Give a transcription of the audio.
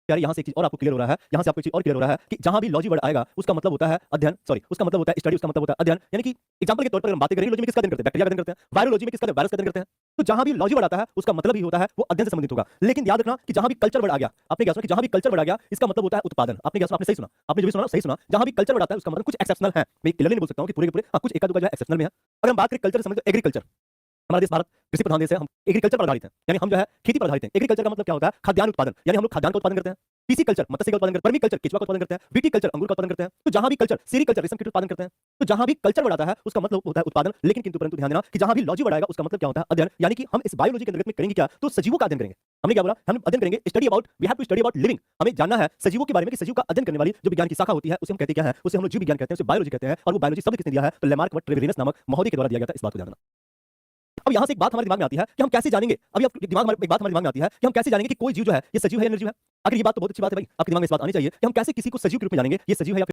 यार यहाँ से एक चीज और आपको क्लियर हो रहा है, यहाँ से आपको एक चीज और क्लियर हो रहा है कि जहां भी लॉजी वर्ड आएगा उसका मतलब होता है अध्ययन, सॉरी उसका मतलब होता है स्टडी, उसका मतलब होता है अध्ययन। यानी कि एग्जांपल के तौर पर हम बातें करेंगे लॉजी में किसका अध्ययन करते हैं, बैक्टीरिया का अध्ययन करते हैं, वायरोलॉजी में किसका वायरस का अध्ययन करते हैं। तो जहां भी लॉजी वर्ड आता है उसका मतलब ही होता है वो अध्ययन से संबंधित होगा। लेकिन याद रखना कि जहां भी कल्चर वर्ड आ गया, आपने क्या सुना कि जहां भी कल्चर वर्ड आ गया इसका मतलब होता है उत्पादन। आपने क्या सुना, आपने सही सुना, आपने जो भी सुना सही सुना। जहां भी कल्चर वर्ड आता है उसका मतलब कुछ एक्सेप्शनल है। मैं क्लियरली नहीं बोल सकता हूं कि पूरे के पूरे, कुछ एका दुका जो है एक्सेप्शनल में है। अगर हम बात करें कल्चर से संबंधित, एग्रीकल्चर, हमारा देश भारत कृषि प्रधान देश है, हम एग्रीकल्चर पर आधारित हैं, यानी हम जो है खेती पर आधारित हैं। एग्रीकल्चर का मतलब क्या होता है, खाद्यान्न उत्पादन, यानी हम लोग खाद्यान्न का उत्पादन करते हैं। पीसी कल्चर मत्स्य का उत्पादन करते हैं, पर्मी कल्चर केचुआ का उत्पादन करते हैं, बीटी कल्चर अंगूर का उत्पादन करते हैं। तो जहां भी कल्चर, सेरीकल्चर रेशम कीट उत्पादन करते हैं। तो जहां भी कल्चर वर्ड आता है उसका मतलब होता है उत्पादन। लेकिन किंतु परंतु ध्यान देना कि जहां भी लॉजी वर्ड आएगा उसका मतलब क्या होता है अध्ययन। यानी कि हम इस बायोलॉजी के अंतर्गत में करेंगे क्या, तो सजीवों का अध्ययन करेंगे। हमने क्या बोला, हम अध्ययन करेंगे, study about, we have to study about living. हमें जानना है सजीवों के बारे में कि सजीव का अध्ययन करने वाली जो विज्ञान की शाखा होती है उसे हम कहते क्या है, उसे हम लोग जीव विज्ञान कहते हैं, उसे बायोलॉजी कहते हैं। और वो बायोलॉजी शब्द किसने दिया है, तो लेमार्क व ट्रेवेलियस नामक महोदय के द्वारा दिया गया था। इस बात को ध्यान देना। अब यहाँ से एक बात हमारे दिमाग में आती है कि हम कैसे जानेंगे, अभी आप दिमाग में एक बात हमारे दिमाग में आती है कि हम कैसे जानेंगे कि कोई जीव जो है ये सजीव है या निर्जीव है। अगर ये बात तो बहुत अच्छी बात है भाई, आपके दिमाग में इस बात आनी चाहिए कि हम कैसे किसी को सजीव के रूप में जानेंगे, ये सजीव है या